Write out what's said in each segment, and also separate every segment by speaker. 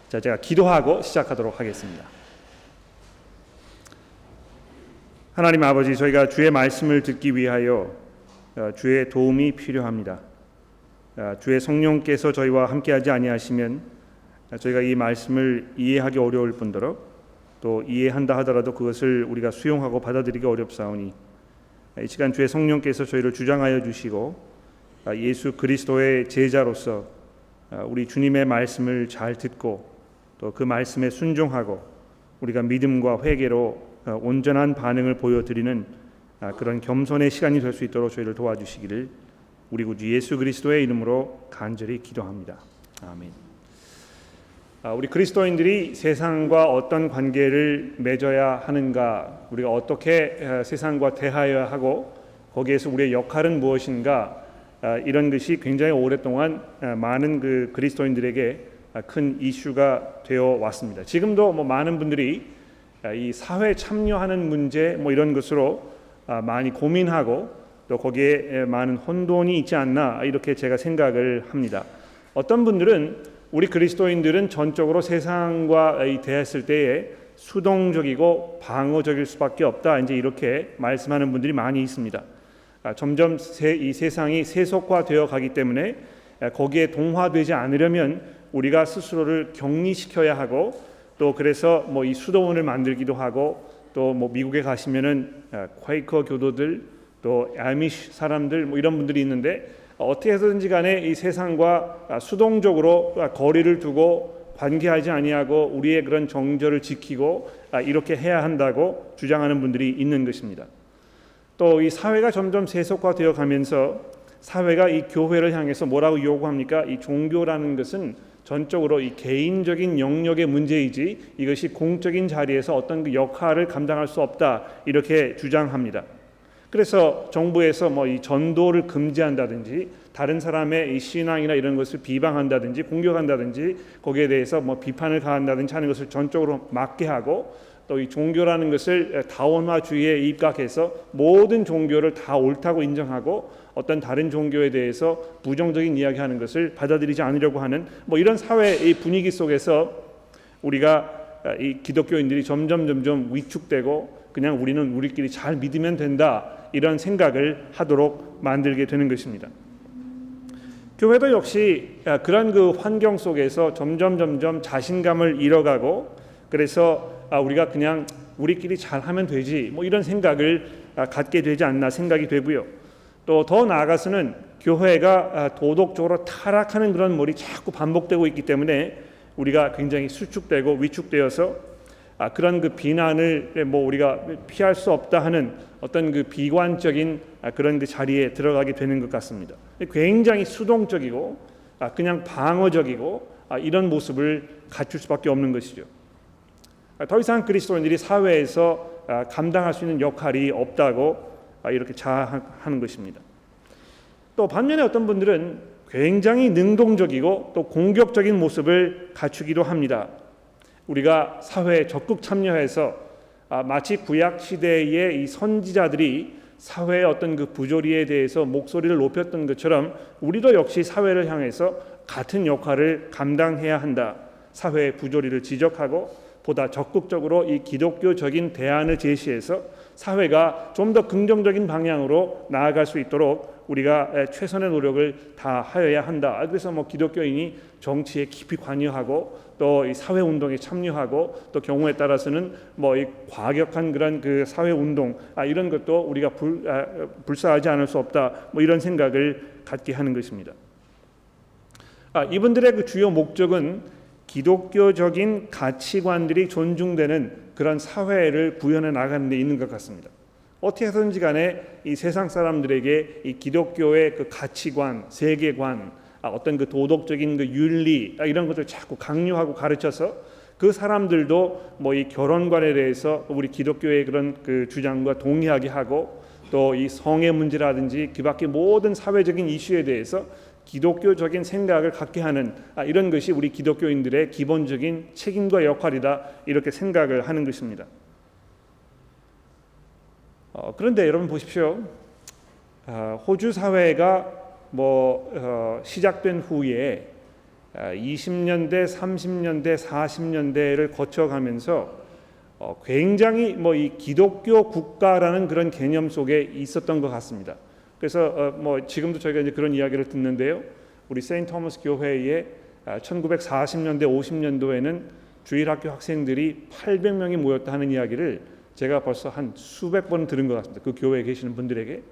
Speaker 1: 자, 제가 기도하고 시작하도록 하겠습니다. 하나님 아버지, 저희가 주의 말씀을 듣기 위하여 주의 도움이 필요합니다. 주의 성령께서 저희와 함께하지 아니하시면 저희가 이 말씀을 이해하기 어려울 뿐더러 또 이해한다 하더라도 그것을 우리가 수용하고 받아들이기 어렵사오니 이 시간 주의 성령께서 저희를 주장하여 주시고 예수 그리스도의 제자로서 우리 주님의 말씀을 잘 듣고 또 그 말씀에 순종하고 우리가 믿음과 회개로 온전한 반응을 보여드리는 그런 겸손의 시간이 될 수 있도록 저희를 도와주시기를 우리 구주 예수 그리스도의 이름으로 간절히 기도합니다. 아멘. 우리 그리스도인들이 세상과 어떤 관계를 맺어야 하는가, 우리가 어떻게 세상과 대하여야 하고 거기에서 우리의 역할은 무엇인가, 이런 것이 굉장히 오랫동안 많은 그 그리스도인들에게 큰 이슈가 되어 왔습니다. 지금도 많은 분들이 이 사회 참여하는 문제 이런 것으로 많이 고민하고 또 거기에 많은 혼돈이 있지 않나 이렇게 제가 생각을 합니다. 어떤 분들은 우리 그리스도인들은 전적으로 세상과 대했을 때에 수동적이고 방어적일 수밖에 없다, 이제 이렇게 말씀하는 분들이 많이 있습니다. 점점 이 세상이 세속화되어 가기 때문에 거기에 동화되지 않으려면 우리가 스스로를 격리시켜야 하고 또 그래서 이 수도원을 만들기도 하고 또 미국에 가시면은 퀘이커 교도들 또 아미시 사람들 이런 분들이 있는데 어떻게 해서든지 간에 이 세상과 수동적으로 거리를 두고 관계하지 아니하고 우리의 그런 정절을 지키고 이렇게 해야 한다고 주장하는 분들이 있는 것입니다. 또 이 사회가 점점 세속화되어 가면서 사회가 이 교회를 향해서 뭐라고 요구합니까? 이 종교라는 것은 전적으로 이 개인적인 영역의 문제이지 이것이 공적인 자리에서 어떤 그 역할을 감당할 수 없다, 이렇게 주장합니다. 그래서 정부에서 이 전도를 금지한다든지 다른 사람의 이 신앙이나 이런 것을 비방한다든지 공격한다든지 거기에 대해서 비판을 가한다든지 하는 것을 전적으로 막게 하고 또 이 종교라는 것을 다원화주의에 입각해서 모든 종교를 다 옳다고 인정하고 어떤 다른 종교에 대해서 부정적인 이야기하는 것을 받아들이지 않으려고 하는 이런 사회의 분위기 속에서 우리가 이 기독교인들이 점점 위축되고 그냥 우리는 우리끼리 잘 믿으면 된다, 이런 생각을 하도록 만들게 되는 것입니다. 교회도 역시 그런 그 환경 속에서 점점 자신감을 잃어가고 그래서 우리가 그냥 우리끼리 잘하면 되지 이런 생각을 갖게 되지 않나 생각이 되고요. 또 더 나아가서는 교회가 도덕적으로 타락하는 그런 일이 자꾸 반복되고 있기 때문에 우리가 굉장히 수축되고 위축되어서 그런 그 비난을 우리가 피할 수 없다 하는 어떤 그 비관적인 그런 그 자리에 들어가게 되는 것 같습니다. 굉장히 수동적이고 그냥 방어적이고 이런 모습을 갖출 수밖에 없는 것이죠. 더 이상 그리스도인들이 사회에서 감당할 수 있는 역할이 없다고 이렇게 자아하는 것입니다. 또 반면에 어떤 분들은 굉장히 능동적이고 또 공격적인 모습을 갖추기도 합니다. 우리가 사회에 적극 참여해서 마치 구약 시대의 이 선지자들이 사회의 어떤 그 부조리에 대해서 목소리를 높였던 것처럼 우리도 역시 사회를 향해서 같은 역할을 감당해야 한다. 사회의 부조리를 지적하고 보다 적극적으로 이 기독교적인 대안을 제시해서 사회가 좀 더 긍정적인 방향으로 나아갈 수 있도록 우리가 최선의 노력을 다하여야 한다. 그래서 기독교인이 정치에 깊이 관여하고 또 이 사회 운동에 참여하고 또 경우에 따라서는 이 과격한 그런 그 사회 운동 이런 것도 우리가 불사하지 않을 수 없다. 이런 생각을 갖게 하는 것입니다. 이분들의 그 주요 목적은 기독교적인 가치관들이 존중되는 그런 사회를 구현해 나가는 데 있는 것 같습니다. 어떻게 해서든지 간에 이 세상 사람들에게 이 기독교의 그 가치관, 세계관, 어떤 그 도덕적인 그 윤리 이런 것을 자꾸 강요하고 가르쳐서 그 사람들도 이 결혼관에 대해서 우리 기독교의 그런 그 주장과 동의하게 하고 또 이 성의 문제라든지 그 밖에 모든 사회적인 이슈에 대해서 기독교적인 생각을 갖게 하는 이런 것이 우리 기독교인들의 기본적인 책임과 역할이다, 이렇게 생각을 하는 것입니다. 그런데 여러분 보십시오. 호주 사회가 시작된 후에 20년대, 30년대, 40년대를 거쳐가면서 굉장히 이 기독교 국가라는 그런 개념 속에 있었던 것 같습니다. 그래서 지금도 저희가 이제 그런 이야기를 듣는데요. 우리 세인트 토마스 교회에 1940년대, 50년도에는 주일학교 학생들이 800명이 모였다 하는 이야기를 제가 벌써 한 수백 번 들은 것 같습니다. 그 교회에 계시는 분들에게.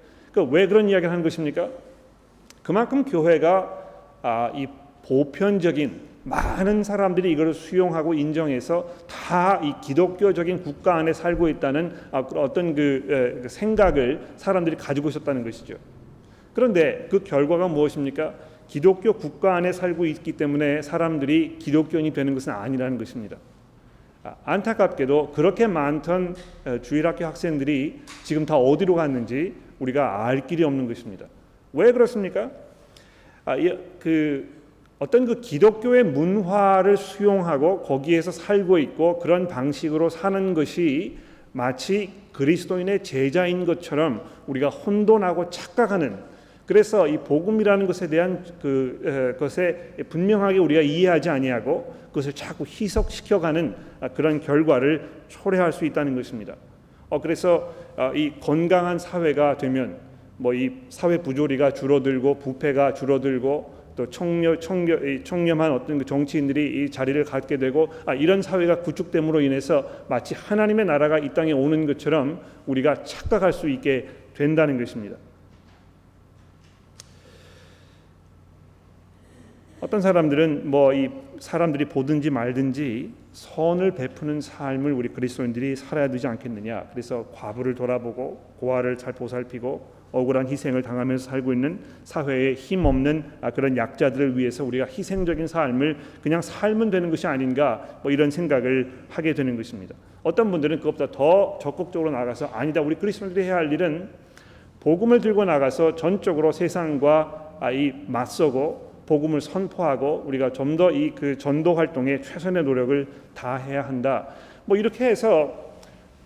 Speaker 1: 왜 그런 이야기를 하는 것입니까? 그만큼 교회가 이 보편적인 많은 사람들이 이걸 수용하고 인정해서 다 이 기독교적인 국가 안에 살고 있다는 어떤 그 생각을 사람들이 가지고 있었다는 것이죠. 그런데 그 결과가 무엇입니까? 기독교 국가 안에 살고 있기 때문에 사람들이 기독교인이 되는 것은 아니라는 것입니다. 안타깝게도 그렇게 많던 주일학교 학생들이 지금 다 어디로 갔는지 우리가 알 길이 없는 것입니다. 왜 그렇습니까? 어떤 그 기독교의 문화를 수용하고 거기에서 살고 있고 그런 방식으로 사는 것이 마치 그리스도인의 제자인 것처럼 우리가 혼돈하고 착각하는, 그래서 이 복음이라는 것에 대한 것에 분명하게 우리가 이해하지 아니하고 그것을 자꾸 희석시켜가는 그런 결과를 초래할 수 있다는 것입니다. 그래서 이 건강한 사회가 되면 이 사회 부조리가 줄어들고 부패가 줄어들고 또 청렴한 어떤 그 정치인들이 이 자리를 갖게 되고 이런 사회가 구축됨으로 인해서 마치 하나님의 나라가 이 땅에 오는 것처럼 우리가 착각할 수 있게 된다는 것입니다. 어떤 사람들은 이 사람들이 보든지 말든지 선을 베푸는 삶을 우리 그리스도인들이 살아야 되지 않겠느냐. 그래서 과부를 돌아보고 고아를 잘 보살피고 억울한 희생을 당하면서 살고 있는 사회에 힘없는 그런 약자들을 위해서 우리가 희생적인 삶을 그냥 살면 되는 것이 아닌가 이런 생각을 하게 되는 것입니다. 어떤 분들은 그것보다 더 적극적으로 나가서 아니다, 우리 그리스도인들이 해야 할 일은 복음을 들고 나가서 전적으로 세상과 맞서고 복음을 선포하고 우리가 좀 더 이 그 전도 활동에 최선의 노력을 다해야 한다. 이렇게 해서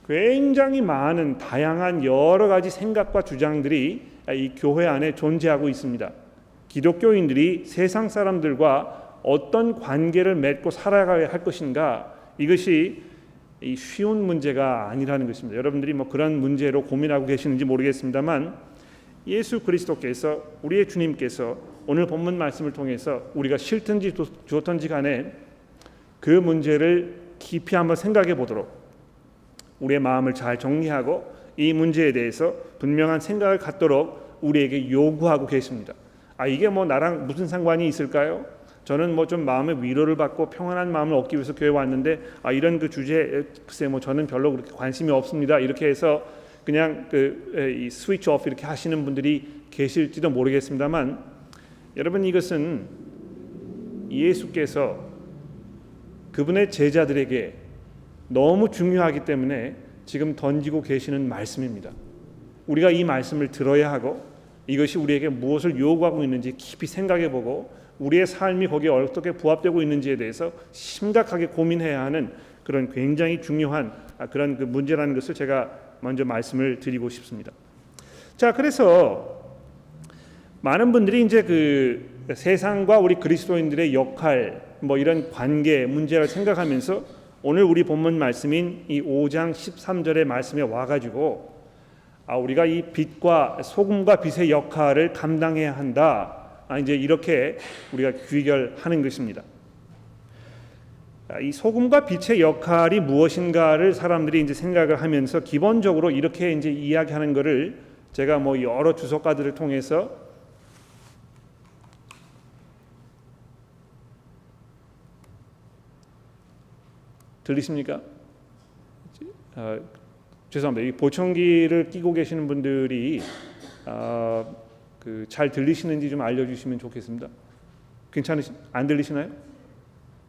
Speaker 1: 굉장히 많은 다양한 여러 가지 생각과 주장들이 이 교회 안에 존재하고 있습니다. 기독교인들이 세상 사람들과 어떤 관계를 맺고 살아가야 할 것인가, 이것이 쉬운 문제가 아니라는 것입니다. 여러분들이 그런 문제로 고민하고 계시는지 모르겠습니다만 예수 그리스도께서, 우리의 주님께서 오늘 본문 말씀을 통해서 우리가 싫든지 좋든지 간에 그 문제를 깊이 한번 생각해 보도록 우리의 마음을 잘 정리하고 이 문제에 대해서 분명한 생각을 갖도록 우리에게 요구하고 계십니다. 이게 나랑 무슨 상관이 있을까요? 저는 좀 마음의 위로를 받고 평안한 마음을 얻기 위해서 교회 왔는데 이런 그 주제에 글쎄 저는 별로 그렇게 관심이 없습니다. 이렇게 해서 그냥 이 스위치 오프 이렇게 하시는 분들이 계실지도 모르겠습니다만, 여러분, 이것은 예수께서 그분의 제자들에게 너무 중요하기 때문에 지금 던지고 계시는 말씀입니다. 우리가 이 말씀을 들어야 하고 이것이 우리에게 무엇을 요구하고 있는지 깊이 생각해보고 우리의 삶이 거기에 어떻게 부합되고 있는지에 대해서 심각하게 고민해야 하는 그런 굉장히 중요한 그런 그 문제라는 것을 제가 먼저 말씀을 드리고 싶습니다. 자, 그래서 많은 분들이 이제 그 세상과 우리 그리스도인들의 역할, 이런 관계 문제를 생각하면서 오늘 우리 본문 말씀인 이 5장 13절의 말씀에 와가지고 우리가 이 빛과 소금과 빛의 역할을 감당해야 한다. 이제 이렇게 우리가 귀결하는 것입니다. 이 소금과 빛의 역할이 무엇인가를 사람들이 이제 생각을 하면서 기본적으로 이렇게 이제 이야기하는 것을 제가 여러 주석가들을 통해서 들리십니까? 죄송합니다. 이 보청기를 끼고 계시는 분들이 잘 들리시는지 좀 알려주시면 좋겠습니다. 안 들리시나요?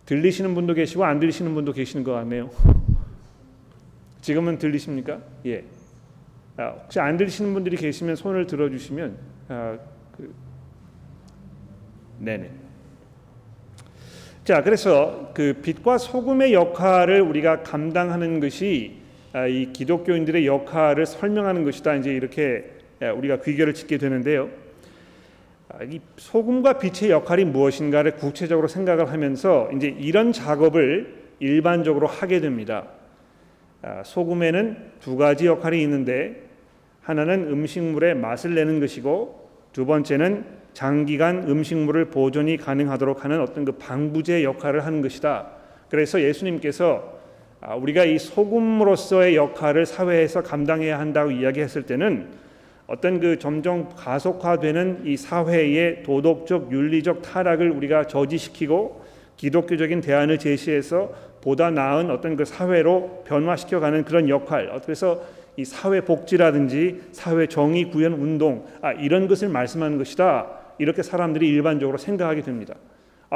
Speaker 1: 들리시는 분도 계시고 안 들리시는 분도 계시는 것 같네요. 지금은 들리십니까? 예. 혹시 안 들리시는 분들이 계시면 손을 들어주시면 네네. 자, 그래서 그 빛과 소금의 역할을 우리가 감당하는 것이 이 기독교인들의 역할을 설명하는 것이다. 이제 이렇게 우리가 귀결을 짓게 되는데요. 이 소금과 빛의 역할이 무엇인가를 구체적으로 생각을 하면서 이제 이런 작업을 일반적으로 하게 됩니다. 소금에는 두 가지 역할이 있는데 하나는 음식물의 맛을 내는 것이고 두 번째는 장기간 음식물을 보존이 가능하도록 하는 어떤 그 방부제 역할을 하는 것이다. 그래서 예수님께서 우리가 이 소금으로서의 역할을 사회에서 감당해야 한다고 이야기했을 때는 어떤 그 점점 가속화되는 이 사회의 도덕적 윤리적 타락을 우리가 저지시키고 기독교적인 대안을 제시해서 보다 나은 어떤 그 사회로 변화시켜가는 그런 역할, 그래서 이 사회 복지라든지 사회 정의 구현 운동 이런 것을 말씀하는 것이다. 이렇게 사람들이 일반적으로 생각하게 됩니다.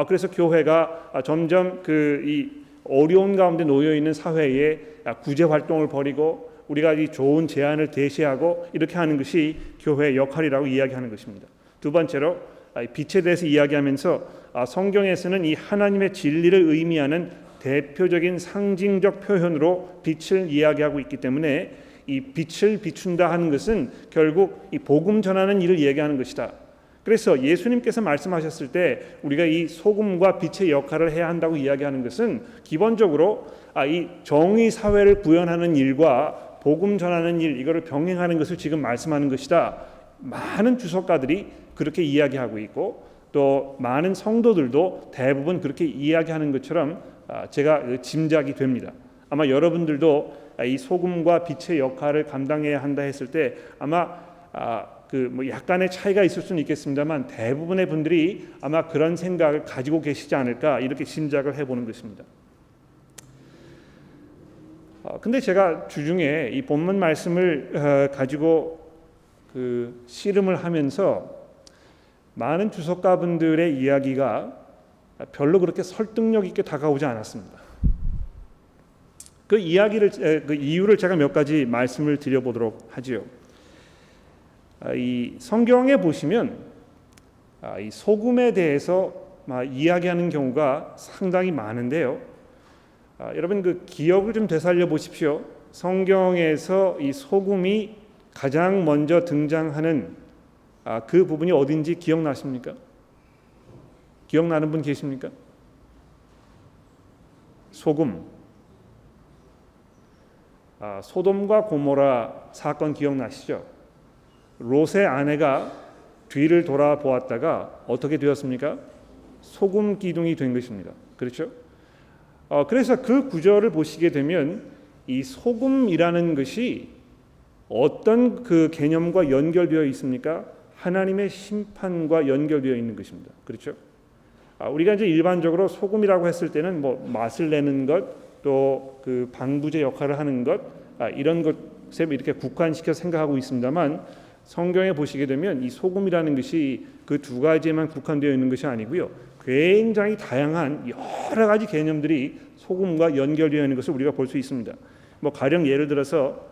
Speaker 1: 그래서 교회가 점점 이 어려운 가운데 놓여 있는 사회에 구제 활동을 벌이고 우리가 이 좋은 제안을 제시하고 이렇게 하는 것이 교회의 역할이라고 이야기하는 것입니다. 두 번째로 빛에 대해서 이야기하면서 성경에서는 이 하나님의 진리를 의미하는 대표적인 상징적 표현으로 빛을 이야기하고 있기 때문에 이 빛을 비춘다 하는 것은 결국 이 복음 전하는 일을 얘기하는 것이다. 그래서 예수님께서 말씀하셨을 때 우리가 이 소금과 빛의 역할을 해야 한다고 이야기하는 것은 기본적으로 이 정의 사회를 구현하는 일과 복음 전하는 일, 이거를 병행하는 것을 지금 말씀하는 것이다. 많은 주석가들이 그렇게 이야기하고 있고 또 많은 성도들도 대부분 그렇게 이야기하는 것처럼 제가 짐작이 됩니다. 아마 여러분들도 이 소금과 빛의 역할을 감당해야 한다 했을 때 아마 뭐 약간의 차이가 있을 수는 있겠습니다만 대부분의 분들이 아마 그런 생각을 가지고 계시지 않을까 이렇게 짐작을 해보는 것입니다. 근데 제가 주중에 이 본문 말씀을 가지고 씨름을 하면서 많은 주석가분들의 이야기가 별로 그렇게 설득력 있게 다가오지 않았습니다. 그 이유를 제가 몇 가지 말씀을 드려보도록 하지요. 이 성경에 보시면 이 소금에 대해서 이야기하는 경우가 상당히 많은데요. 여러분 그 기억을 좀 되살려 보십시오. 성경에서 이 소금이 가장 먼저 등장하는 그 부분이 어딘지 기억나십니까? 기억나는 분 계십니까? 소금. 소돔과 고모라 사건 기억나시죠? 롯의 아내가 뒤를 돌아보았다가 어떻게 되었습니까? 소금 기둥이 된 것입니다. 그렇죠? 그래서 그 구절을 보시게 되면 이 소금이라는 것이 어떤 그 개념과 연결되어 있습니까? 하나님의 심판과 연결되어 있는 것입니다. 그렇죠? 우리가 이제 일반적으로 소금이라고 했을 때는 뭐 맛을 내는 것, 또 그 방부제 역할을 하는 것, 이런 것에 이렇게 국한시켜 생각하고 있습니다만 성경에 보시게 되면 이 소금이라는 것이 그 두 가지에만 국한되어 있는 것이 아니고요. 굉장히 다양한 여러 가지 개념들이 소금과 연결되어 있는 것을 우리가 볼 수 있습니다. 뭐 가령 예를 들어서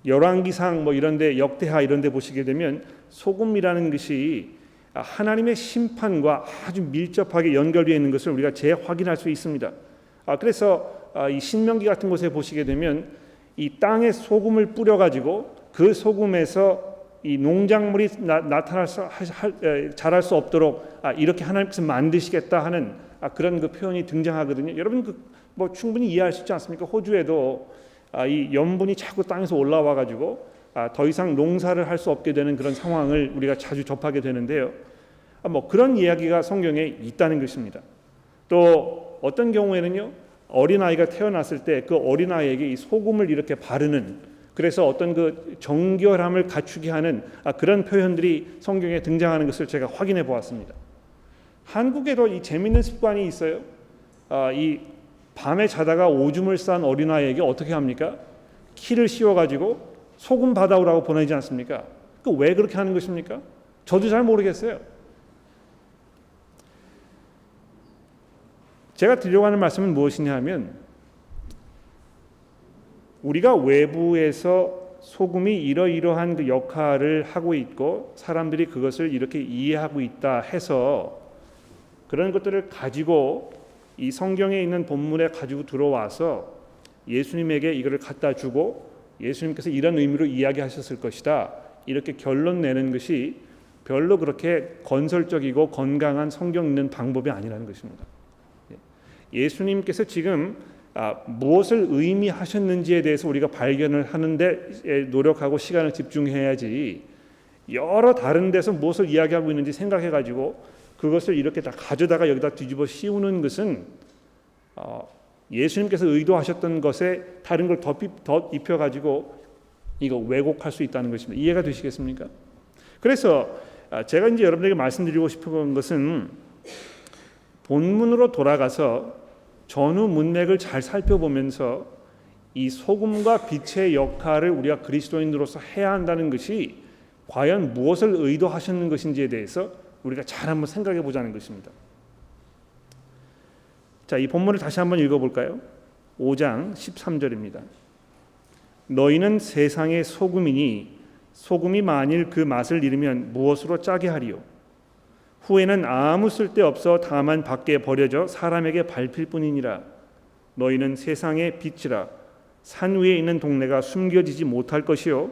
Speaker 1: 열왕기상 뭐 이런데 역대하 이런데 보시게 되면 소금이라는 것이 하나님의 심판과 아주 밀접하게 연결되어 있는 것을 우리가 재확인할 수 있습니다. 그래서 이 신명기 같은 곳에 보시게 되면 이 땅에 소금을 뿌려가지고 그 소금에서 이 농작물이 자랄 수 없도록 이렇게 하나님께서 만드시겠다 하는 그런 그 표현이 등장하거든요. 여러분 뭐 충분히 이해할 수 있지 않습니까? 호주에도 이 염분이 자꾸 땅에서 올라와가지고 더 이상 농사를 할 수 없게 되는 그런 상황을 우리가 자주 접하게 되는데요. 뭐 그런 이야기가 성경에 있다는 것입니다. 또 어떤 경우에는요, 어린아이가 태어났을 때 그 어린아이에게 이 소금을 이렇게 바르는, 그래서 어떤 그 정결함을 갖추게 하는 그런 표현들이 성경에 등장하는 것을 제가 확인해 보았습니다. 한국에도 이 재밌는 습관이 있어요. 이 밤에 자다가 오줌을 싼 어린아이에게 어떻게 합니까? 키를 씌워가지고 소금 받아오라고 보내지 않습니까? 그 왜 그렇게 하는 것입니까? 저도 잘 모르겠어요. 제가 드리려고 하는 말씀은 무엇이냐 하면 우리가 외부에서 소금이 이러이러한 그 역할을 하고 있고 사람들이 그것을 이렇게 이해하고 있다 해서 그런 것들을 가지고 이 성경에 있는 본문에 가지고 들어와서 예수님에게 이거를 갖다 주고 예수님께서 이런 의미로 이야기하셨을 것이다. 이렇게 결론 내는 것이 별로 그렇게 건설적이고 건강한 성경 읽는 방법이 아니라는 것입니다. 예수님께서 지금 무엇을 의미하셨는지에 대해서 우리가 발견을 하는데 노력하고 시간을 집중해야지, 여러 다른 데서 무엇을 이야기하고 있는지 생각해가지고 그것을 이렇게 다 가져다가 여기다 뒤집어 씌우는 것은 예수님께서 의도하셨던 것에 다른 걸 더 입혀가지고 이거 왜곡할 수 있다는 것입니다. 이해가 되시겠습니까? 그래서 제가 이제 여러분에게 말씀드리고 싶은 것은 본문으로 돌아가서 전후 문맥을 잘 살펴보면서 이 소금과 빛의 역할을 우리가 그리스도인으로서 해야 한다는 것이 과연 무엇을 의도하셨는 것인지에 대해서 우리가 잘 한번 생각해 보자는 것입니다. 자, 이 본문을 다시 한번 읽어볼까요? 5장 13절입니다. 너희는 세상의 소금이니 소금이 만일 그 맛을 잃으면 무엇으로 짜게 하리요? 후에는 아무 쓸데없어 다만 밖에 버려져 사람에게 밟힐 뿐이니라. 너희는 세상의 빛이라. 산 위에 있는 동네가 숨겨지지 못할 것이요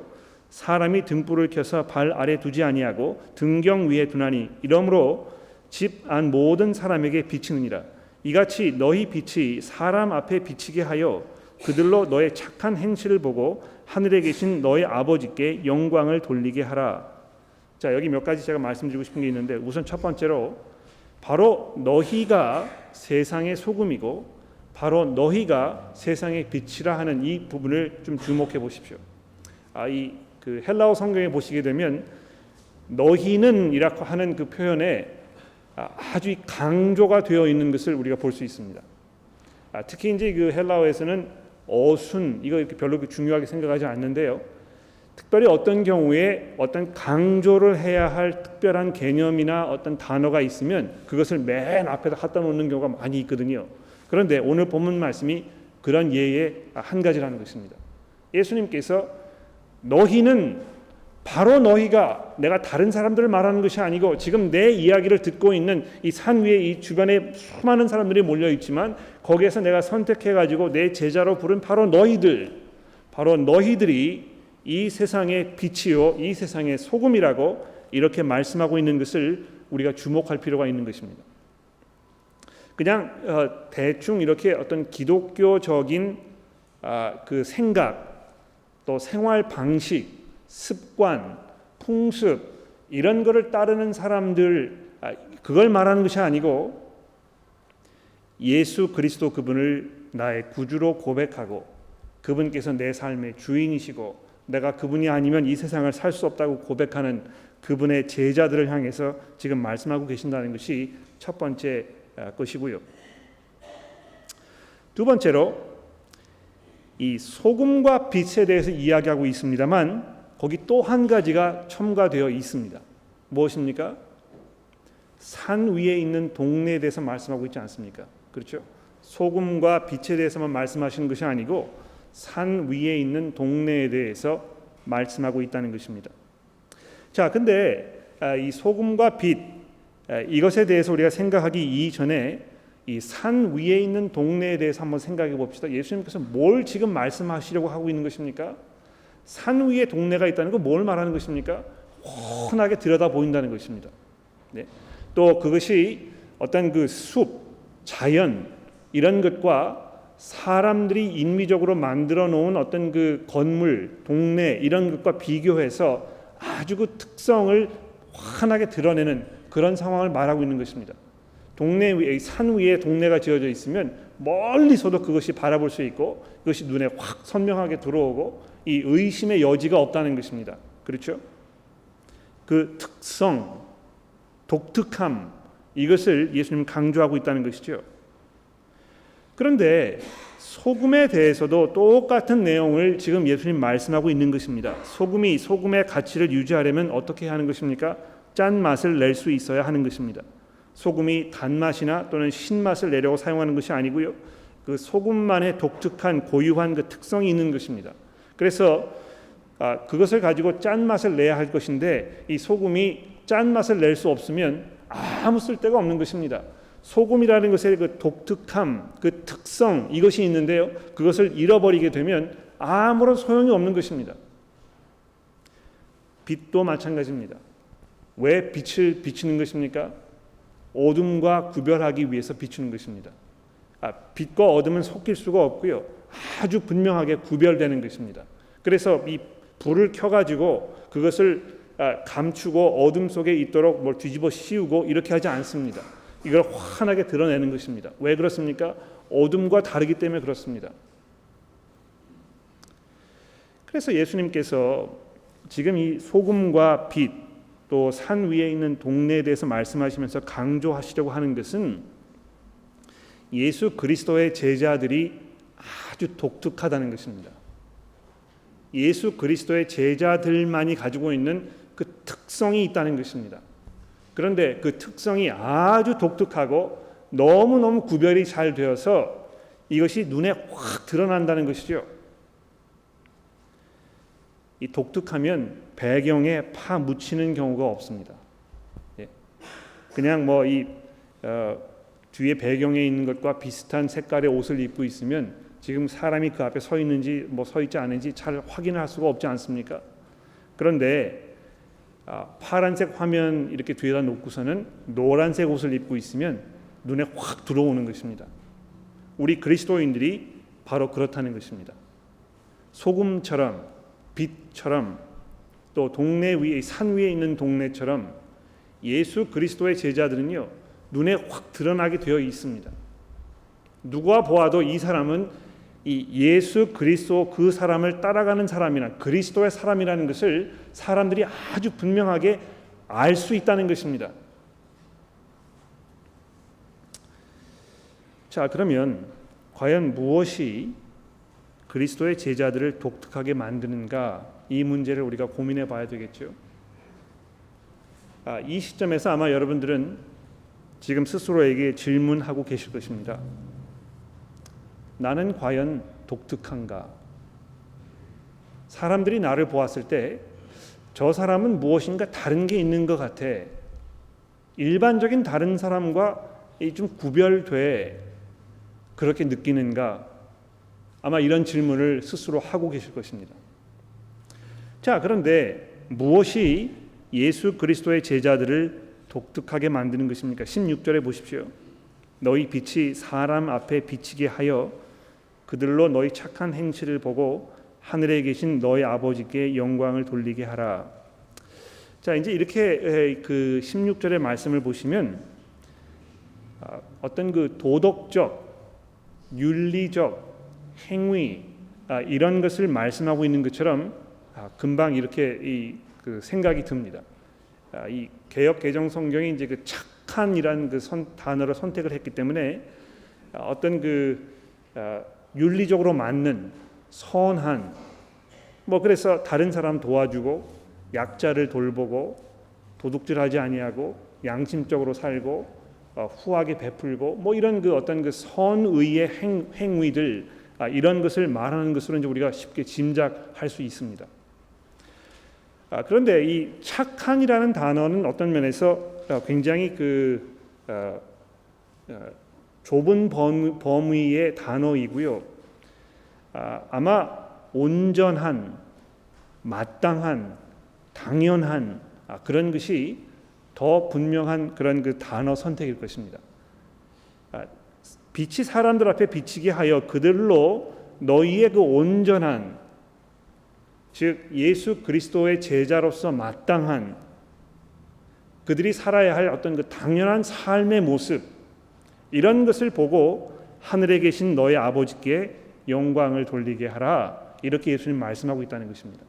Speaker 1: 사람이 등불을 켜서 발 아래 두지 아니하고 등경 위에 두나니 이러므로 집 안 모든 사람에게 비치느니라. 이같이 너희 빛이 사람 앞에 비치게 하여 그들로 너의 착한 행실을 보고 하늘에 계신 너의 아버지께 영광을 돌리게 하라. 자, 여기 몇 가지 제가 말씀드리고 싶은 게 있는데, 우선 첫 번째로 바로 너희가 세상의 소금이고 바로 너희가 세상의 빛이라 하는 이 부분을 좀 주목해 보십시오. 이 그 헬라어 성경에 보시게 되면 너희는이라고 하는 그 표현에 아주 강조가 되어 있는 것을 우리가 볼 수 있습니다. 특히 이제 그 헬라어에서는 어순 이거 이렇게 별로 중요하게 생각하지 않는데요. 특별히 어떤 경우에 어떤 강조를 해야 할 특별한 개념이나 어떤 단어가 있으면 그것을 맨 앞에다 갖다 놓는 경우가 많이 있거든요. 그런데 오늘 본문 말씀이 그런 예의 한 가지라는 것입니다. 예수님께서 너희는 바로 너희가, 내가 다른 사람들을 말하는 것이 아니고 지금 내 이야기를 듣고 있는 이 산 위에 이 주변에 수많은 사람들이 몰려 있지만 거기에서 내가 선택해가지고 내 제자로 부른 바로 너희들, 바로 너희들이 이 세상의 빛이요 이 세상의 소금이라고 이렇게 말씀하고 있는 것을 우리가 주목할 필요가 있는 것입니다. 그냥 대충 이렇게 어떤 기독교적인 그 생각, 또 생활 방식, 습관, 풍습 이런 거를 따르는 사람들, 그걸 말하는 것이 아니고 예수 그리스도 그분을 나의 구주로 고백하고 그분께서 내 삶의 주인이시고 내가 그분이 아니면 이 세상을 살 수 없다고 고백하는 그분의 제자들을 향해서 지금 말씀하고 계신다는 것이 첫 번째 것이고요. 두 번째로 이 소금과 빛에 대해서 이야기하고 있습니다만 거기 또 한 가지가 첨가되어 있습니다. 무엇입니까? 산 위에 있는 동네에 대해서 말씀하고 있지 않습니까? 그렇죠? 소금과 빛에 대해서만 말씀하시는 것이 아니고 산 위에 있는 동네에 대해서 말씀하고 있다는 것입니다. 자, 근데 이 소금과 빛 이것에 대해서 우리가 생각하기 이전에 이 산 위에 있는 동네에 대해서 한번 생각해 봅시다. 예수님께서 뭘 지금 말씀하시려고 하고 있는 것입니까? 산 위에 동네가 있다는 건 뭘 말하는 것입니까? 훤하게 들여다 보인다는 것입니다. 네. 또 그것이 어떤 그 숲, 자연 이런 것과 사람들이 인위적으로 만들어 놓은 어떤 그 건물, 동네 이런 것과 비교해서 아주 그 특성을 환하게 드러내는 그런 상황을 말하고 있는 것입니다. 동네 위에, 산 위에 동네가 지어져 있으면 멀리서도 그것이 바라볼 수 있고 그것이 눈에 확 선명하게 들어오고 이 의심의 여지가 없다는 것입니다. 그렇죠? 그 특성, 독특함 이것을 예수님은 강조하고 있다는 것이죠. 그런데 소금에 대해서도 똑같은 내용을 지금 예수님 말씀하고 있는 것입니다. 소금이 소금의 가치를 유지하려면 어떻게 하는 것입니까? 짠맛을 낼 수 있어야 하는 것입니다. 소금이 단맛이나 또는 신맛을 내려고 사용하는 것이 아니고요. 그 소금만의 독특한 고유한 그 특성이 있는 것입니다. 그래서 그것을 가지고 짠맛을 내야 할 것인데 이 소금이 짠맛을 낼 수 없으면 아무 쓸데가 없는 것입니다. 소금이라는 것의 그 독특함, 그 특성 이것이 있는데요. 그것을 잃어버리게 되면 아무런 소용이 없는 것입니다. 빛도 마찬가지입니다. 왜 빛을 비추는 것입니까? 어둠과 구별하기 위해서 비추는 것입니다. 빛과 어둠은 섞일 수가 없고요. 아주 분명하게 구별되는 것입니다. 그래서 이 불을 켜가지고 그것을 감추고 어둠 속에 있도록 뭘 뒤집어 씌우고 이렇게 하지 않습니다. 이걸 환하게 드러내는 것입니다. 왜 그렇습니까? 어둠과 다르기 때문에 그렇습니다. 그래서 예수님께서 지금 이 소금과 빛, 또 산 위에 있는 동네에 대해서 말씀하시면서 강조하시려고 하는 것은 예수 그리스도의 제자들이 아주 독특하다는 것입니다. 예수 그리스도의 제자들만이 가지고 있는 그 특성이 있다는 것입니다. 그런데 그 특성이 아주 독특하고 너무너무 구별이 잘 되어서 이것이 눈에 확 드러난다는 것이죠. 이 독특하면 배경에 파묻히는 경우가 없습니다. 그냥 뒤에 배경에 있는 것과 비슷한 색깔의 옷을 입고 있으면 지금 사람이 그 앞에 서 있는지 서 있지 않은지 잘 확인할 수가 없지 않습니까? 그런데 파란색 화면 이렇게 뒤에다 놓고서는 노란색 옷을 입고 있으면 눈에 확 들어오는 것입니다. 우리 그리스도인들이 바로 그렇다는 것입니다. 소금처럼 빛처럼 또 동네 위에 산 위에 있는 동네처럼 예수 그리스도의 제자들은요 눈에 확 드러나게 되어 있습니다. 누가 보아도 이 사람은 이 예수 그리스도 그 사람을 따라가는 사람이나 그리스도의 사람이라는 것을 사람들이 아주 분명하게 알 수 있다는 것입니다. 자, 그러면 과연 무엇이 그리스도의 제자들을 독특하게 만드는가, 이 문제를 우리가 고민해 봐야 되겠죠. 이 시점에서 아마 여러분들은 지금 스스로에게 질문하고 계실 것입니다. 나는 과연 독특한가? 사람들이 나를 보았을 때 저 사람은 무엇인가 다른 게 있는 것 같아. 일반적인 다른 사람과 좀 구별돼. 그렇게 느끼는가? 아마 이런 질문을 스스로 하고 계실 것입니다. 자, 그런데 무엇이 예수 그리스도의 제자들을 독특하게 만드는 것입니까? 16절에 보십시오. 너희 빛이 사람 앞에 비치게 하여 그들로 너희 착한 행실을 보고 하늘에 계신 너희 아버지께 영광을 돌리게 하라. 자, 이제 이렇게 그 16절의 말씀을 보시면 어떤 그 도덕적, 윤리적 행위 이런 것을 말씀하고 있는 것처럼 금방 이렇게 그 생각이 듭니다. 이 개역 개정 성경이 이제 그 착한이라는 그 단어를 선택을 했기 때문에 어떤 그 윤리적으로 맞는 선한 그래서 다른 사람 도와주고 약자를 돌보고 도둑질하지 아니하고 양심적으로 살고 후하게 베풀고 이런 그 어떤 그 선의의 행위들 이런 것을 말하는 것으로 이제 우리가 쉽게 짐작할 수 있습니다. 그런데 이 착한이라는 단어는 어떤 면에서 굉장히 그 좁은 범위의 단어이고요. 아마 온전한, 마땅한, 당연한 그런 것이 더 분명한 그런 그 단어 선택일 것입니다. 빛이 사람들 앞에 비치게 하여 그들로 너희의 그 온전한, 즉 예수 그리스도의 제자로서 마땅한 그들이 살아야 할 어떤 그 당연한 삶의 모습, 이런 것을 보고 하늘에 계신 너희 아버지께 영광을 돌리게 하라. 이렇게 예수님 말씀하고 있다는 것입니다.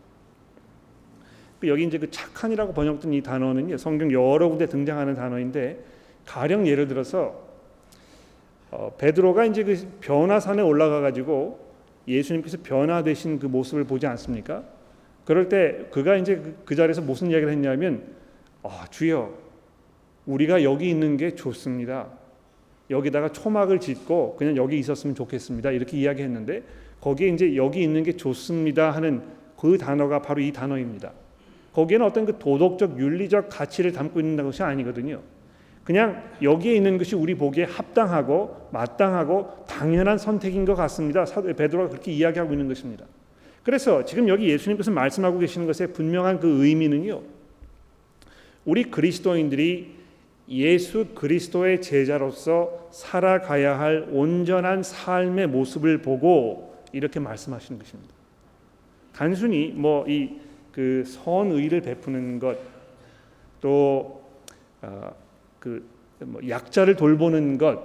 Speaker 1: 여기 이제 그 착한이라고 번역된 이 단어는 성경 여러 군데 등장하는 단어인데, 가령 예를 들어서 베드로가 이제 그 변화산에 올라가 가지고 예수님께서 변화되신 그 모습을 보지 않습니까? 그럴 때 그가 이제 그 자리에서 무슨 이야기를 했냐면, 주여, 우리가 여기 있는 게 좋습니다. 여기다가 초막을 짓고 그냥 여기 있었으면 좋겠습니다. 이렇게 이야기했는데, 거기에 이제 여기 있는 게 좋습니다 하는 그 단어가 바로 이 단어입니다. 거기에는 어떤 그 도덕적 윤리적 가치를 담고 있는 것이 아니거든요. 그냥 여기에 있는 것이 우리 보기에 합당하고 마땅하고 당연한 선택인 것 같습니다. 베드로가 그렇게 이야기하고 있는 것입니다. 그래서 지금 여기 예수님께서 말씀하고 계시는 것의 분명한 그 의미는요, 우리 그리스도인들이 예수 그리스도의 제자로서 살아가야 할 온전한 삶의 모습을 보고 이렇게 말씀하시는 것입니다. 단순히 뭐 이 그 선의를 베푸는 것, 또 뭐 약자를 돌보는 것,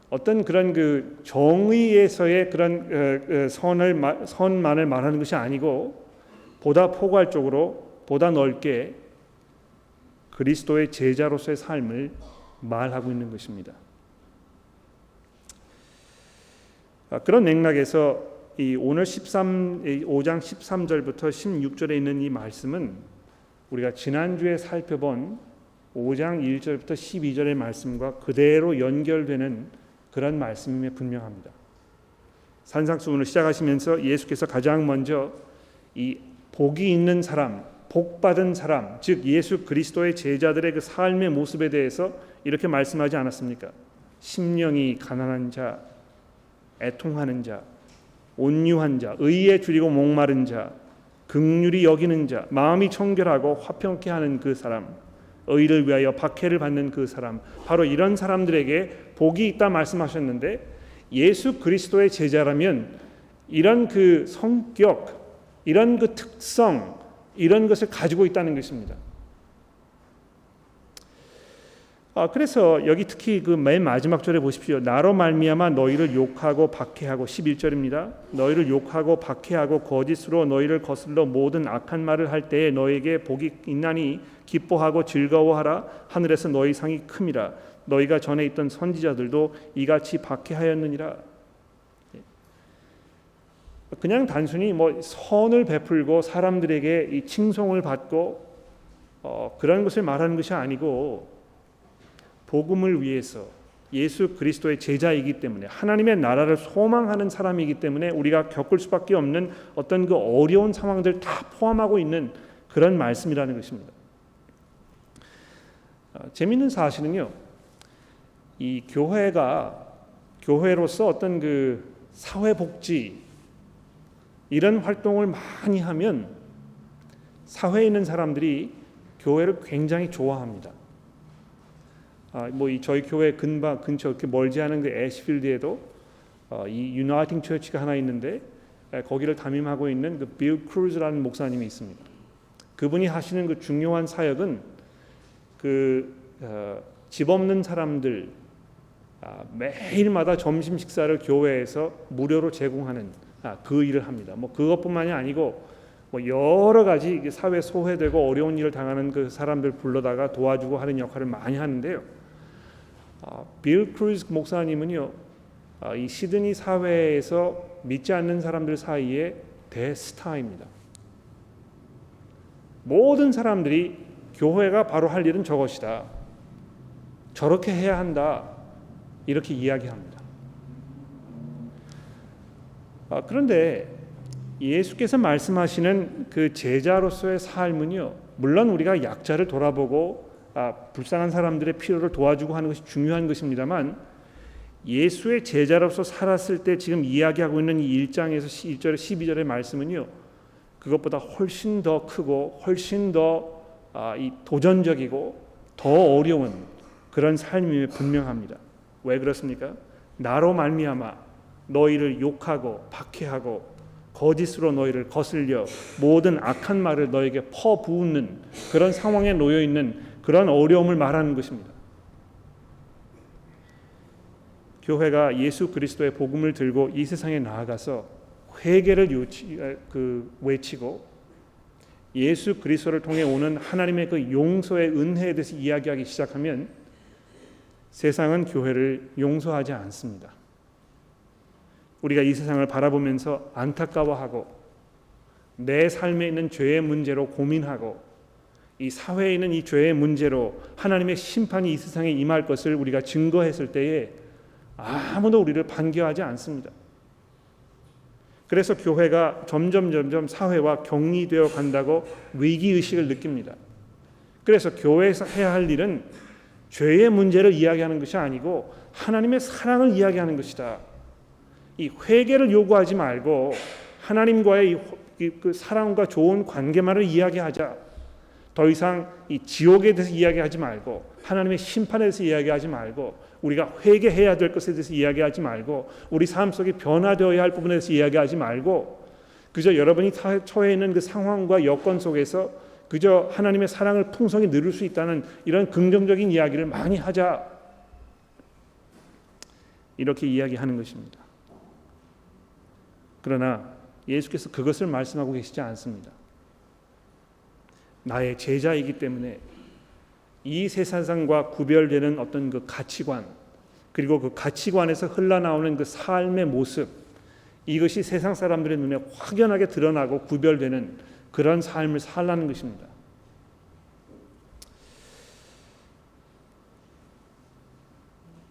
Speaker 1: 어떤 그런 그 정의에서의 그런 선만을 말하는 것이 아니고 보다 포괄적으로, 보다 넓게 그리스도의 제자로서의 삶을 말하고 있는 것입니다. 그런 맥락에서 이 오늘 5장 13절부터 16절에 있는 이 말씀은 우리가 지난주에 살펴본 5장 1절부터 12절의 말씀과 그대로 연결되는 그런 말씀임에 분명합니다. 산상수훈을 시작하시면서 예수께서 가장 먼저 이 복이 있는 사람, 복 받은 사람, 즉 예수 그리스도의 제자들의 그 삶의 모습에 대해서 이렇게 말씀하지 않았습니까? 심령이 가난한 자, 애통하는 자, 온유한 자, 의에 줄이고 목마른 자, 긍휼히 여기는 자, 마음이 청결하고 화평케 하는 그 사람, 의를 위하여 박해를 받는 그 사람, 바로 이런 사람들에게 복이 있다 말씀하셨는데, 예수 그리스도의 제자라면 이런 그 성격, 이런 그 특성, 이런 것을 가지고 있다는 것입니다. 그래서 여기 특히 그 맨 마지막 절에 보십시오. 나로 말미암아 너희를 욕하고 박해하고, 11절입니다. 너희를 욕하고 박해하고 거짓으로 너희를 거슬러 모든 악한 말을 할 때에 너희에게 복이 있나니 기뻐하고 즐거워하라. 하늘에서 너희 상이 큼이라. 너희가 전에 있던 선지자들도 이같이 박해하였느니라. 그냥 단순히 뭐 선을 베풀고 사람들에게 이 칭송을 받고 그런 것을 말하는 것이 아니고, 복음을 위해서 예수 그리스도의 제자이기 때문에, 하나님의 나라를 소망하는 사람이기 때문에 우리가 겪을 수밖에 없는 어떤 그 어려운 상황들 다 포함하고 있는 그런 말씀이라는 것입니다. 재미있는 사실은요, 이 교회로서 어떤 그 사회복지 이런 활동을 많이 하면 사회에 있는 사람들이 교회를 굉장히 좋아합니다. 뭐 이 저희 교회 근처 이렇게 멀지 않은 그 애쉬필드에도 이 유나이팅 처치가 하나 있는데, 거기를 담임하고 있는 그 빌 크루즈라는 목사님이 있습니다. 그분이 하시는 그 중요한 사역은 집 없는 사람들 매일마다 점심 식사를 교회에서 무료로 제공하는 그 일을 합니다. 뭐 그것뿐만이 아니고 뭐 여러 가지 사회 소외되고 어려운 일을 당하는 그 사람들 불러다가 도와주고 하는 역할을 많이 하는데요. 빌 크루즈 목사님은요, 이 시드니 사회에서 믿지 않는 사람들 사이에 대스타입니다. 모든 사람들이 교회가 바로 할 일은 저것이다, 저렇게 해야 한다, 이렇게 이야기합니다. 그런데 예수께서 말씀하시는 그 제자로서의 삶은요, 물론 우리가 약자를 돌아보고 불쌍한 사람들의 필요를 도와주고 하는 것이 중요한 것입니다만, 예수의 제자로서 살았을 때 지금 이야기하고 있는 이 1장에서 1절에 12절의 말씀은요, 그것보다 훨씬 더 크고 훨씬 더 이 도전적이고 더 어려운 그런 삶임이 분명합니다. 왜 그렇습니까? 나로 말미암아 너희를 욕하고 박해하고 거짓으로 너희를 거슬려 모든 악한 말을 너에게 퍼부은 그런 상황에 놓여 있는 그런 어려움을 말하는 것입니다. 교회가 예수 그리스도의 복음을 들고 이 세상에 나아가서 회개를 외치고 예수 그리스도를 통해 오는 하나님의 그 용서의 은혜에 대해서 이야기하기 시작하면 세상은 교회를 용서하지 않습니다. 우리가 이 세상을 바라보면서 안타까워하고 내 삶에 있는 죄의 문제로 고민하고 이 사회에 있는 이 죄의 문제로 하나님의 심판이 이 세상에 임할 것을 우리가 증거했을 때에 아무도 우리를 반겨하지 않습니다. 그래서 교회가 점점 사회와 격리되어 간다고 위기의식을 느낍니다. 그래서 교회에서 해야 할 일은 죄의 문제를 이야기하는 것이 아니고 하나님의 사랑을 이야기하는 것이다. 이 회개를 요구하지 말고 하나님과의 그 사랑과 좋은 관계만을 이야기하자. 더 이상 이 지옥에 대해서 이야기하지 말고, 하나님의 심판에 대해서 이야기하지 말고, 우리가 회개해야 될 것에 대해서 이야기하지 말고, 우리 삶 속에 변화되어야 할 부분에 대해서 이야기하지 말고, 그저 여러분이 처해 있는 그 상황과 여건 속에서 그저 하나님의 사랑을 풍성히 누릴 수 있다는 이런 긍정적인 이야기를 많이 하자. 이렇게 이야기하는 것입니다. 그러나 예수께서 그것을 말씀하고 계시지 않습니다. 나의 제자이기 때문에 이 세상과 구별되는 어떤 그 가치관, 그리고 그 가치관에서 흘러나오는 그 삶의 모습, 이것이 세상 사람들의 눈에 확연하게 드러나고 구별되는 그런 삶을 살라는 것입니다.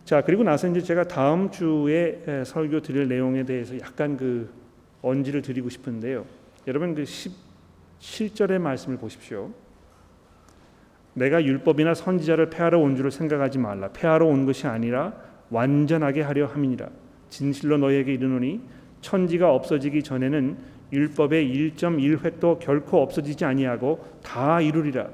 Speaker 1: 자, 그리고 나서 이제 제가 다음 주에 설교 드릴 내용에 대해서 약간 그 언지를 드리고 싶은데요. 여러분 그 17절의 말씀을 보십시오. 내가 율법이나 선지자를 폐하러 온 줄을 생각하지 말라. 폐하러 온 것이 아니라 완전하게 하려 함이니라. 진실로 너희에게 이르노니 천지가 없어지기 전에는 율법의 1.1획도 결코 없어지지 아니하고 다 이루리라.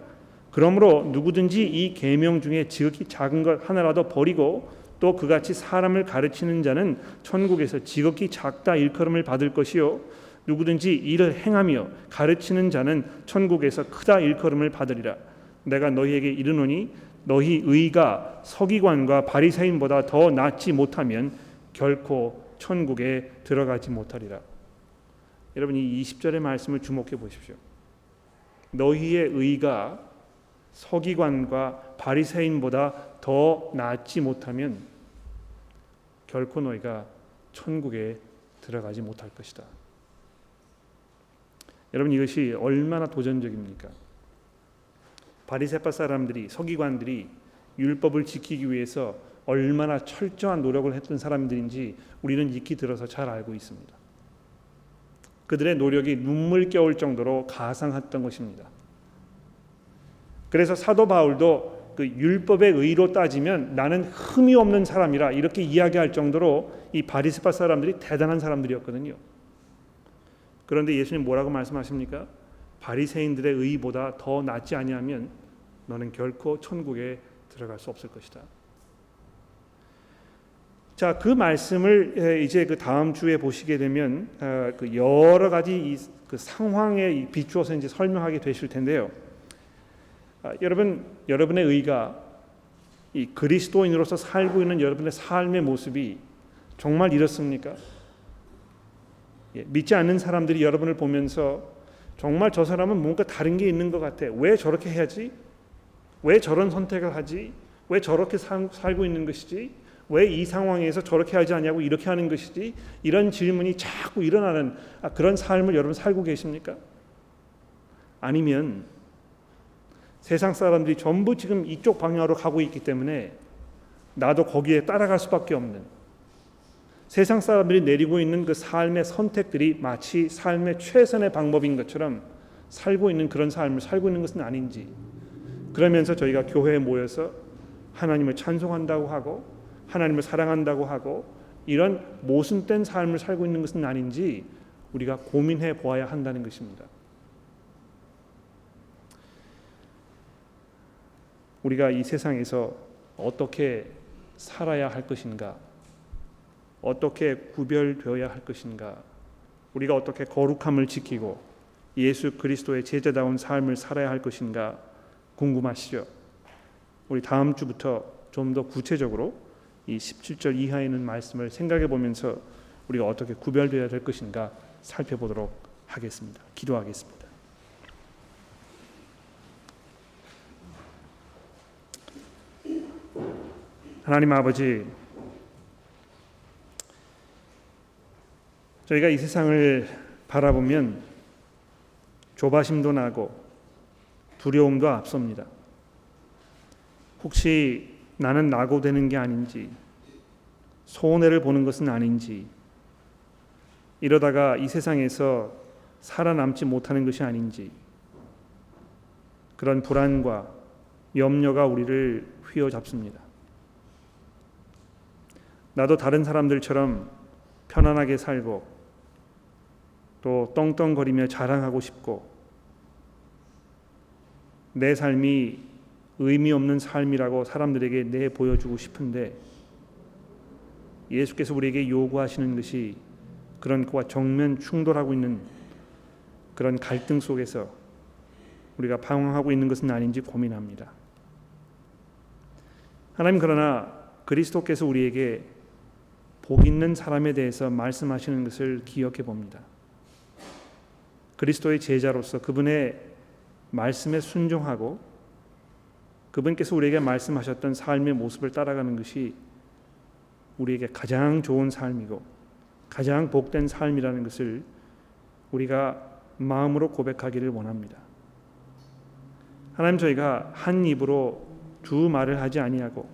Speaker 1: 그러므로 누구든지 이 계명 중에 지극히 작은 것 하나라도 버리고 또 그같이 사람을 가르치는 자는 천국에서 지극히 작다 일컬음을 받을 것이요 누구든지 이를 행하며 가르치는 자는 천국에서 크다 일컬음을 받으리라. 내가 너희에게 이르노니 너희 의가 서기관과 바리새인보다 더 낫지 못하면 결코 천국에 들어가지 못하리라. 여러분 이 20절의 말씀을 주목해 보십시오. 너희의 의가 서기관과 바리새인보다 더 낫지 못하면 결코 너희가 천국에 들어가지 못할 것이다. 여러분 이것이 얼마나 도전적입니까? 바리새파 사람들이, 서기관들이 율법을 지키기 위해서 얼마나 철저한 노력을 했던 사람들인지 우리는 익히 들어서 잘 알고 있습니다. 그들의 노력이 눈물겨울 정도로 가상했던 것입니다. 그래서 사도 바울도 그 율법의 의로 따지면 나는 흠이 없는 사람이라 이렇게 이야기할 정도로 이 바리새파 사람들이 대단한 사람들이었거든요. 그런데 예수님 뭐라고 말씀하십니까? 바리새인들의 의보다 더 낫지 아니하면 너는 결코 천국에 들어갈 수 없을 것이다. 자, 그 말씀을 이제 그 다음 주에 보시게 되면 그 여러 가지 그 상황에 비추어서 이제 설명하게 되실 텐데요. 여러분의 의가 이 그리스도인으로서 살고 있는 여러분의 삶의 모습이 정말 이렇습니까? 믿지 않는 사람들이 여러분을 보면서 정말 저 사람은 뭔가 다른 게 있는 것 같아. 왜 저렇게 해야지? 왜 저런 선택을 하지? 왜 저렇게 살고 있는 것이지? 왜 이 상황에서 저렇게 하지 않냐고 이렇게 하는 것이지? 이런 질문이 자꾸 일어나는 그런 삶을 여러분 살고 계십니까? 아니면 세상 사람들이 전부 지금 이쪽 방향으로 가고 있기 때문에 나도 거기에 따라갈 수밖에 없는, 세상 사람들이 내리고 있는 그 삶의 선택들이 마치 삶의 최선의 방법인 것처럼 살고 있는 그런 삶을 살고 있는 것은 아닌지, 그러면서 저희가 교회에 모여서 하나님을 찬송한다고 하고 하나님을 사랑한다고 하고 이런 모순된 삶을 살고 있는 것은 아닌지 우리가 고민해 보아야 한다는 것입니다. 우리가 이 세상에서 어떻게 살아야 할 것인가, 어떻게 구별되어야 할 것인가, 우리가 어떻게 거룩함을 지키고 예수 그리스도의 제자다운 삶을 살아야 할 것인가 궁금하시죠? 우리 다음 주부터 좀 더 구체적으로 이 17절 이하에 있는 말씀을 생각해 보면서 우리가 어떻게 구별되어야 될 것인가 살펴보도록 하겠습니다. 기도하겠습니다. 하나님 아버지, 저희가 이 세상을 바라보면 조바심도 나고 두려움도 앞섭니다. 혹시 나는 낙오되는 게 아닌지, 손해를 보는 것은 아닌지, 이러다가 이 세상에서 살아남지 못하는 것이 아닌지, 그런 불안과 염려가 우리를 휘어잡습니다. 나도 다른 사람들처럼 편안하게 살고 또 떵떵거리며 자랑하고 싶고 내 삶이 의미 없는 삶이라고 사람들에게 내보여주고 싶은데 예수께서 우리에게 요구하시는 것이 그런 것과 정면 충돌하고 있는 그런 갈등 속에서 우리가 방황하고 있는 것은 아닌지 고민합니다. 하나님, 그러나 그리스도께서 우리에게 복 있는 사람에 대해서 말씀하시는 것을 기억해 봅니다. 그리스도의 제자로서 그분의 말씀에 순종하고 그분께서 우리에게 말씀하셨던 삶의 모습을 따라가는 것이 우리에게 가장 좋은 삶이고 가장 복된 삶이라는 것을 우리가 마음으로 고백하기를 원합니다. 하나님, 저희가 한 입으로 두 말을 하지 아니하고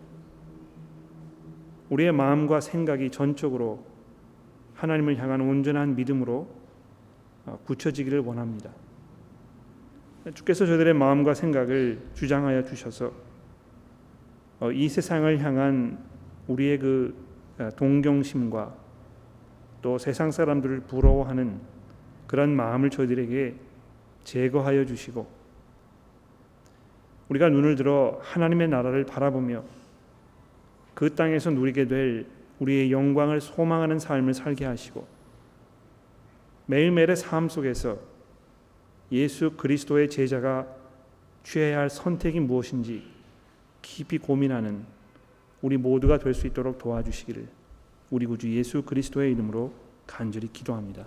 Speaker 1: 우리의 마음과 생각이 전적으로 하나님을 향한 온전한 믿음으로 굳혀지기를 원합니다. 주께서 저희들의 마음과 생각을 주장하여 주셔서 이 세상을 향한 우리의 그 동경심과 또 세상 사람들을 부러워하는 그런 마음을 저희들에게 제거하여 주시고 우리가 눈을 들어 하나님의 나라를 바라보며 그 땅에서 누리게 될 우리의 영광을 소망하는 삶을 살게 하시고 매일매일의 삶 속에서 예수 그리스도의 제자가 취해야 할 선택이 무엇인지 깊이 고민하는 우리 모두가 될 수 있도록 도와주시기를 우리 구주 예수 그리스도의 이름으로 간절히 기도합니다.